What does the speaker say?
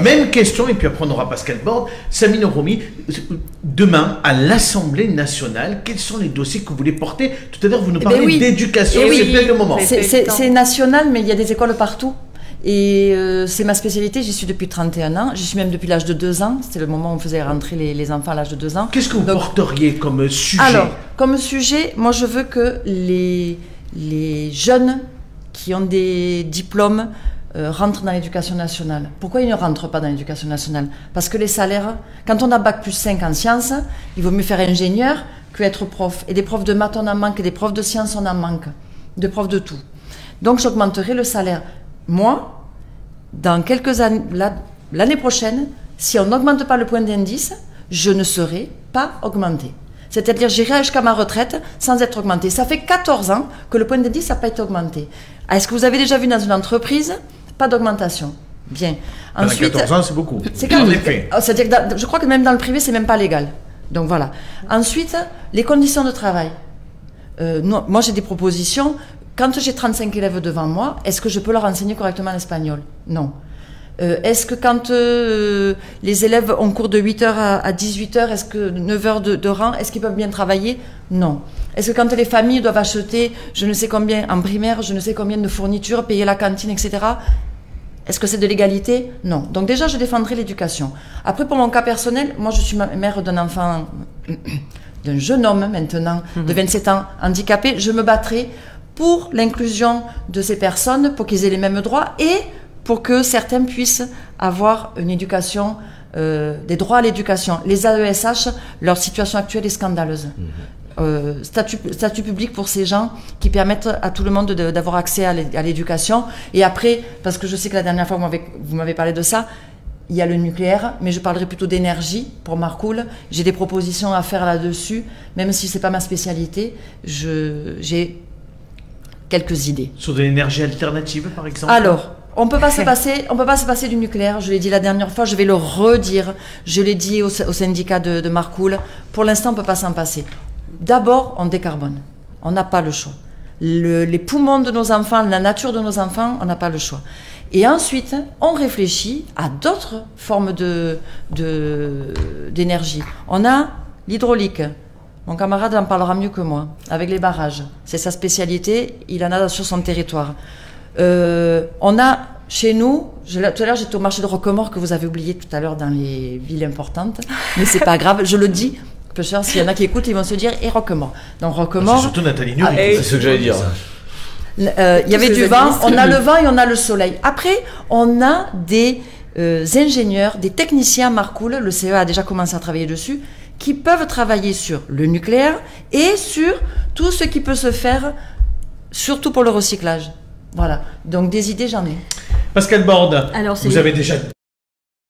Même question, et puis après on aura Pascal Borde. Samina Romi, demain, à l'Assemblée nationale, quels sont les dossiers que vous voulez porter? Tout à l'heure, vous nous parlez d'éducation, c'est bien le moment. C'est national, mais il y a des écoles partout. Et c'est ma spécialité, j'y suis depuis 31 ans, j'y suis même depuis l'âge de 2 ans, c'était le moment où on faisait rentrer les enfants à l'âge de 2 ans. Qu'est-ce que vous porteriez comme sujet? Alors, comme sujet, moi je veux que les jeunes qui ont des diplômes rentrent dans l'éducation nationale. Pourquoi ils ne rentrent pas dans l'éducation nationale? Parce que les salaires, quand on a bac+5 en sciences, il vaut mieux faire ingénieur que être prof. Et des profs de maths on en manque, des profs de sciences on en manque, des profs de tout. Donc j'augmenterai le salaire. Moi, dans quelques années, l'année prochaine, si on n'augmente pas le point d'indice, je ne serai pas augmentée. C'est-à-dire, j'irai jusqu'à ma retraite sans être augmentée. Ça fait 14 ans que le point d'indice n'a pas été augmenté. Est-ce que vous avez déjà vu dans une entreprise? Pas d'augmentation. Bien. Ensuite, 14 ans, c'est beaucoup. En effet. C'est-à-dire que je crois que même dans le privé, c'est même pas légal. Donc voilà. Ensuite, les conditions de travail. Moi, j'ai des propositions. Quand j'ai 35 élèves devant moi, est-ce que je peux leur enseigner correctement l'espagnol? Non. Est-ce que quand les élèves ont cours de 8h à 18h, est-ce que 9 heures de rang, est-ce qu'ils peuvent bien travailler? Non. Est-ce que quand les familles doivent acheter je ne sais combien en primaire, je ne sais combien de fournitures, payer la cantine, etc., est-ce que c'est de l'égalité? Non. Donc déjà, je défendrai l'éducation. Après, pour mon cas personnel, moi je suis mère d'un enfant, d'un jeune homme maintenant, de 27 ans, handicapé. Je me battrai pour l'inclusion de ces personnes, pour qu'ils aient les mêmes droits et pour que certains puissent avoir une éducation, des droits à l'éducation. Les AESH, leur situation actuelle est scandaleuse. Statut public pour ces gens qui permettent à tout le monde d'avoir accès à l'éducation. Et après, parce que je sais que la dernière fois vous m'avez parlé de ça, il y a le nucléaire, mais je parlerai plutôt d'énergie pour Marcoule. J'ai des propositions à faire là-dessus, même si ce n'est pas ma spécialité. J'ai quelques idées. Sur de l'énergie alternative, par exemple? Alors, on peut pas se passer du nucléaire. Je l'ai dit la dernière fois, je vais le redire. Je l'ai dit au syndicat de Marcoule. Pour l'instant, on peut pas s'en passer. D'abord, on décarbone. On n'a pas le choix. Les poumons de nos enfants, la nature de nos enfants, on n'a pas le choix. Et ensuite, on réfléchit à d'autres formes d'énergie. On a l'hydraulique. Mon camarade en parlera mieux que moi, avec les barrages. C'est sa spécialité, il en a sur son territoire. On a chez nous, tout à l'heure j'étais au marché de Roquemort que vous avez oublié tout à l'heure dans les villes importantes, mais c'est pas grave, je le dis, peu cher, s'il y en a qui écoutent, ils vont se dire, et Roquemort. Donc Roquemort... C'est surtout Nathalie Nury, c'est ce que j'allais dire. Il y avait du vent, on a le vent et on a le soleil. Après, on a des ingénieurs, des techniciens à Marcoule, le CE a déjà commencé à travailler dessus, qui peuvent travailler sur le nucléaire et sur tout ce qui peut se faire, surtout pour le recyclage. Voilà. Donc des idées, j'en ai. Pascal Borde, vous avez déjà